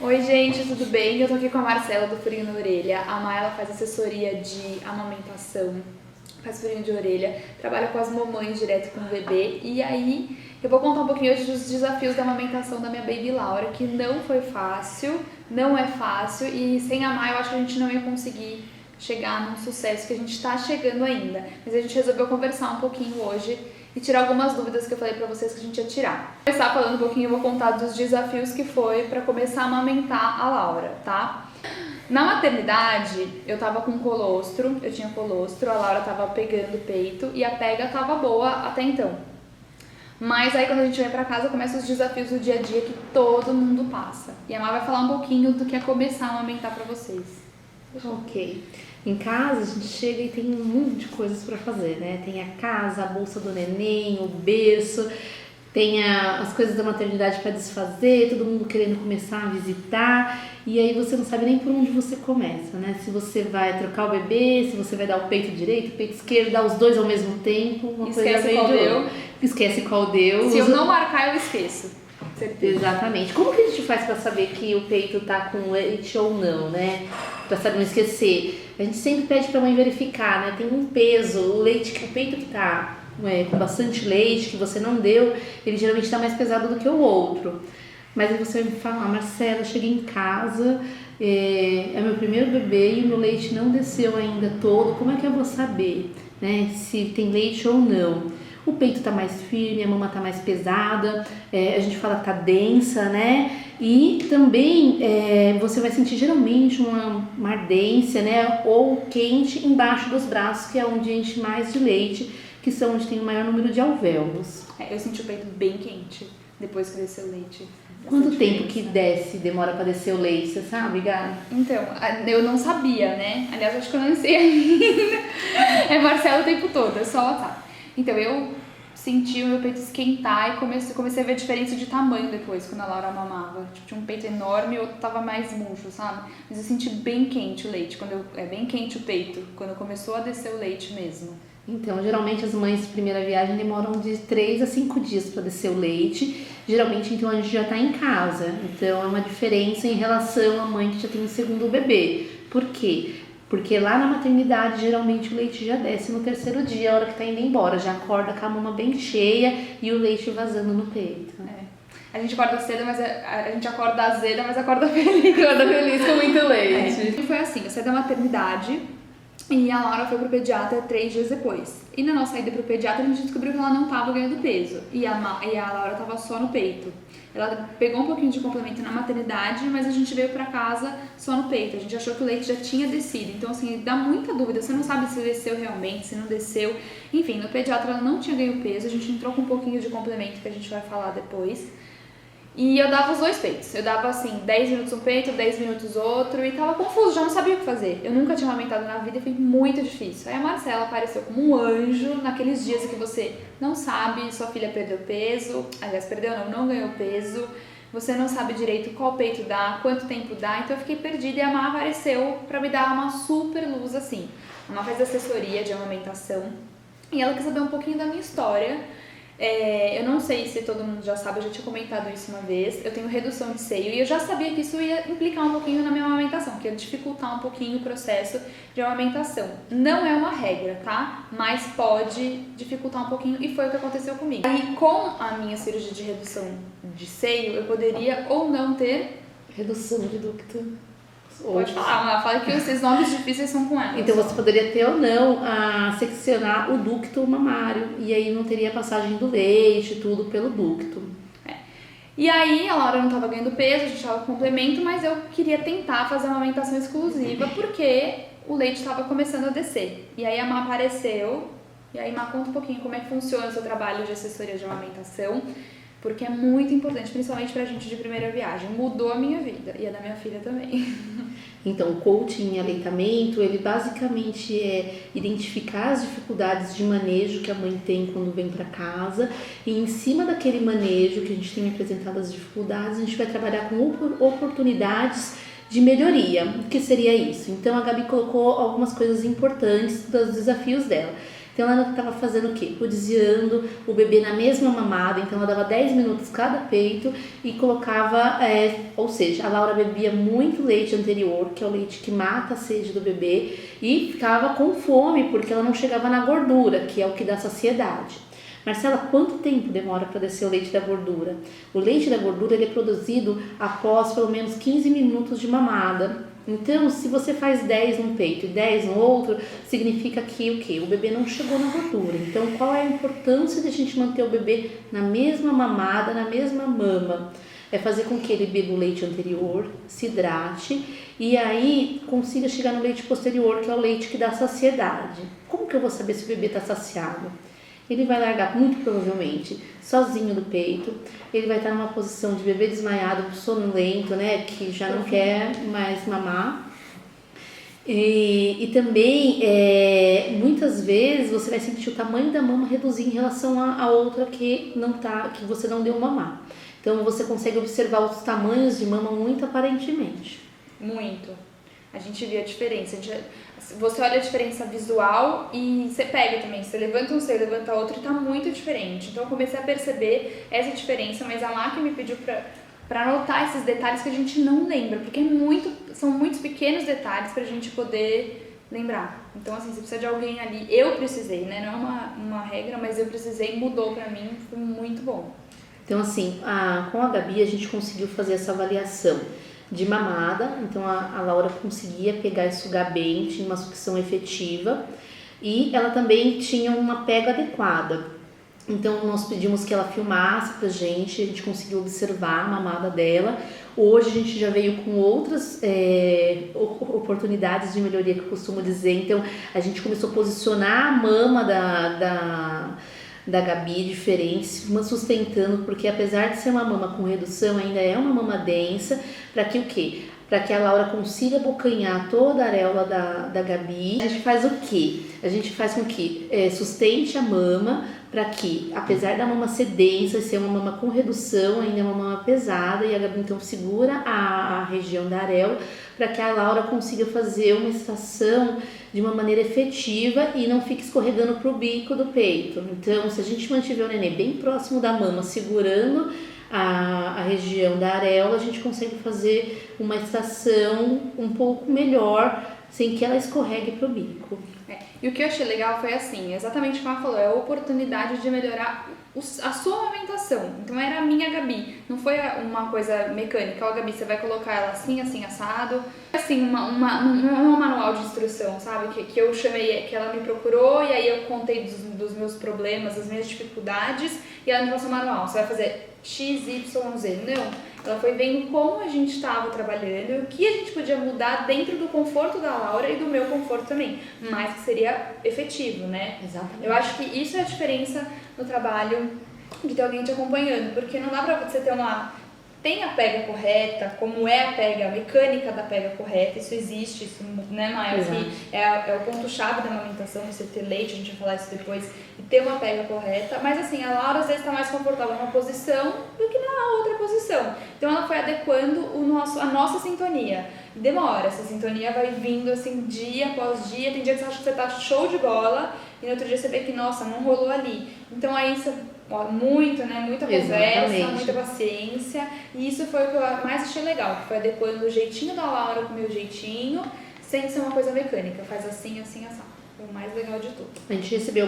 Oi gente, tudo bem? Eu tô aqui com a Marcela do Furinho na Orelha. A Má, ela faz assessoria de amamentação, faz furinho de orelha, trabalha com as mamães direto com o bebê. E aí, eu vou contar um pouquinho hoje dos desafios da amamentação da minha baby Laura, que não foi fácil, não é fácil, e sem a Má eu acho que a gente não ia conseguir chegar num sucesso que a gente tá chegando ainda. Mas a gente resolveu conversar um pouquinho hoje e tirar algumas dúvidas que eu falei pra vocês que a gente ia tirar. Vou começar falando um pouquinho, eu vou contar dos desafios que foi pra começar a amamentar a Laura, tá? Na maternidade, eu tava com colostro, eu tinha colostro, a Laura tava pegando o peito e a pega tava boa até então. Mas aí quando a gente vem pra casa, começam os desafios do dia a dia que todo mundo passa. E a Má vai falar um pouquinho do que é começar a amamentar pra vocês. Ok. Em casa a gente chega e tem um monte de coisas para fazer, né? Tem a casa, a bolsa do neném, o berço, tem as coisas da maternidade para desfazer, todo mundo querendo começar a visitar, e aí você não sabe nem por onde você começa, né? Se você vai trocar o bebê, se você vai dar o peito direito, o peito esquerdo, dar os dois ao mesmo tempo, uma Esquece coisa qual deu. Esquece qual deu. Se eu não marcar, eu esqueço. Certeza. Exatamente. Como que a gente faz para saber que o peito tá com leite ou não, né? Para saber não esquecer. A gente sempre pede para a mãe verificar, né? Tem um peso, o peito que tá com bastante leite, que você não deu, ele geralmente está mais pesado do que o outro. Mas aí você vai me falar, Marcela, eu cheguei em casa, é meu primeiro bebê e o meu leite não desceu ainda todo, como é que eu vou saber, né? Se tem leite ou não? O peito tá mais firme, a mama tá mais pesada, a gente fala que tá densa, né? E também você vai sentir geralmente uma ardência, né? Ou quente embaixo dos braços, que é onde enche mais de leite, que são onde tem o maior número de alvéolos. Eu senti o peito bem quente depois que desceu o leite. Quanto tempo que demora pra descer o leite, você sabe, Gá? Então, eu não sabia, né? Aliás, acho que eu não sei ainda. É Marcelo o tempo todo, é só WhatsApp. Então, eu senti o meu peito esquentar e comecei a ver a diferença de tamanho depois, quando a Laura mamava. Tipo, tinha um peito enorme e o outro tava mais murcho, sabe? Mas eu senti bem quente o leite, bem quente o peito, quando começou a descer o leite mesmo. Então, geralmente as mães de primeira viagem demoram de 3 a 5 dias para descer o leite. Geralmente, então, a gente já está em casa. Então, é uma diferença em relação à mãe que já tem o segundo bebê. Por quê? Porque lá na maternidade, geralmente o leite já desce no terceiro dia, a hora que tá indo embora. Já acorda com a mama bem cheia e o leite vazando no peito. A gente acorda cedo, mas a gente acorda azeda, mas acorda feliz. Acorda feliz com muito leite. E foi assim, eu saí da maternidade e a Laura foi pro pediatra 3 dias depois. E na nossa ida pro pediatra, a gente descobriu que ela não tava ganhando peso. E a Laura tava só no peito. Ela pegou um pouquinho de complemento na maternidade, mas a gente veio pra casa só no peito. A gente achou que o leite já tinha descido. Então, assim, dá muita dúvida. Você não sabe se desceu realmente, se não desceu. Enfim, no pediatra ela não tinha ganho peso. A gente entrou com um pouquinho de complemento, que a gente vai falar depois. E eu dava os dois peitos. Eu dava, assim, 10 minutos um peito, 10 minutos outro. E tava confuso, já não sabia o que fazer. Eu nunca tinha amamentado na vida e foi muito difícil. Aí a Marcela apareceu como um anjo naqueles dias em que você não sabe, sua filha perdeu peso. Aliás, perdeu não ganhou peso. Você não sabe direito qual peito dá, quanto tempo dá. Então eu fiquei perdida e a Má apareceu pra me dar uma super luz, assim. A Má faz assessoria de amamentação. E ela quis saber um pouquinho da minha história. Eu não sei se todo mundo já sabe, eu já tinha comentado isso uma vez. Eu tenho redução de seio e eu já sabia que isso ia implicar um pouquinho na minha amamentação, que ia dificultar um pouquinho o processo de amamentação. Não é uma regra, tá? Mas pode dificultar um pouquinho e foi o que aconteceu comigo. Aí com a minha cirurgia de redução de seio, eu poderia ou não ter... Redução de ducto. Pode falar, fala que esses nomes difíceis são com ela. Então você poderia ter ou não a seccionar o ducto mamário e aí não teria passagem do leite, tudo pelo ducto. E aí a Laura não estava ganhando peso, a gente estava com complemento, mas eu queria tentar fazer uma amamentação exclusiva porque o leite estava começando a descer. E aí a Má apareceu, e aí Má, conta um pouquinho como é que funciona o seu trabalho de assessoria de amamentação, porque é muito importante, principalmente pra gente de primeira viagem. Mudou a minha vida e a da minha filha também. Então, o coaching em aleitamento, ele basicamente é identificar as dificuldades de manejo que a mãe tem quando vem para casa e em cima daquele manejo que a gente tem apresentado as dificuldades, a gente vai trabalhar com oportunidades de melhoria. O que seria isso? Então, a Gabi colocou algumas coisas importantes dos desafios dela. Então, Então ela estava fazendo o quê? Codiando o bebê na mesma mamada, então ela dava 10 minutos cada peito e colocava, ou seja, a Laura bebia muito leite anterior, que é o leite que mata a sede do bebê, e ficava com fome porque ela não chegava na gordura, que é o que dá saciedade. Marcela, quanto tempo demora para descer o leite da gordura? O leite da gordura ele é produzido após pelo menos 15 minutos de mamada. Então, se você faz 10 num peito e 10 no outro, significa que o quê? O bebê não chegou na gordura. Então, qual é a importância de a gente manter o bebê na mesma mamada, na mesma mama? É fazer com que ele beba o leite anterior, se hidrate e aí consiga chegar no leite posterior, que é o leite que dá saciedade. Como que eu vou saber se o bebê está saciado? Ele vai largar muito provavelmente sozinho do peito, ele vai estar numa posição de bebê desmaiado, sonolento, né, que já não quer mais mamar. E também, muitas vezes, você vai sentir o tamanho da mama reduzir em relação a outra que você não deu mamar. Então, você consegue observar os tamanhos de mama muito aparentemente. Muito. A gente vê a diferença. Você olha a diferença visual e você pega também. Você levanta um seio, levanta outro e tá muito diferente. Então eu comecei a perceber essa diferença, mas a Má que me pediu pra anotar esses detalhes que a gente não lembra, porque são muitos pequenos detalhes pra gente poder lembrar. Então assim, você precisa de alguém ali. Eu precisei, né? Não é uma regra, mas eu precisei, mudou pra mim, foi muito bom. Então assim, com a Gabi a gente conseguiu fazer essa avaliação de mamada, então a Laura conseguia pegar e sugar bem, tinha uma sucção efetiva e ela também tinha uma pega adequada. Então nós pedimos que ela filmasse pra gente, a gente conseguiu observar a mamada dela. Hoje a gente já veio com outras oportunidades de melhoria que eu costumo dizer, então a gente começou a posicionar a mama da Gabi diferente, sustentando, porque apesar de ser uma mama com redução, ainda é uma mama densa, para que o quê? Para que a Laura consiga abocanhar toda a areola da Gabi. A gente faz o quê? A gente faz com que sustente a mama, para que, apesar da mama ser densa e ser uma mama com redução, ainda é uma mama pesada, e a Gabi então segura a região da areola, para que a Laura consiga fazer uma extração de uma maneira efetiva e não fique escorregando para o bico do peito. Então, se a gente mantiver o nenê bem próximo da mama, segurando a região da areola, a gente consegue fazer uma extração um pouco melhor, sem que ela escorregue para o bico. E o que eu achei legal foi assim, exatamente como ela falou, é a oportunidade de melhorar a sua amamentação. Então era a minha Gabi, não foi uma coisa mecânica. Ó, Gabi, você vai colocar ela assim, assim, assado. Assim, não é um manual de instrução, sabe? Que eu chamei, que ela me procurou e aí eu contei dos meus problemas, das minhas dificuldades e ela me passou o manual. Você vai fazer X, Y, Z. Não. Ela foi vendo como a gente estava trabalhando, o que a gente podia mudar dentro do conforto da Laura e do meu conforto também, mas que seria efetivo, né? Exatamente. Eu acho que isso é a diferença no trabalho de ter alguém te acompanhando, porque não dá pra você ter tem a pega correta, como é a pega, a mecânica da pega correta, isso existe, isso, né, Maia? É o ponto-chave da amamentação, você ter leite, a gente vai falar isso depois, e ter uma pega correta, mas assim, a Laura às vezes está mais confortável numa posição do que na outra posição. Então ela foi adequando a nossa sintonia. Demora, essa sintonia vai vindo assim dia após dia, tem dia que você acha que você tá show de bola, e no outro dia você vê que, nossa, não rolou ali. Então aí você... muita conversa, muita paciência, e isso foi o que eu mais achei legal, que foi adequando o jeitinho da Laura com o meu jeitinho, sem ser uma coisa mecânica, faz assim, assim, assim. Foi o mais legal de tudo. A gente recebeu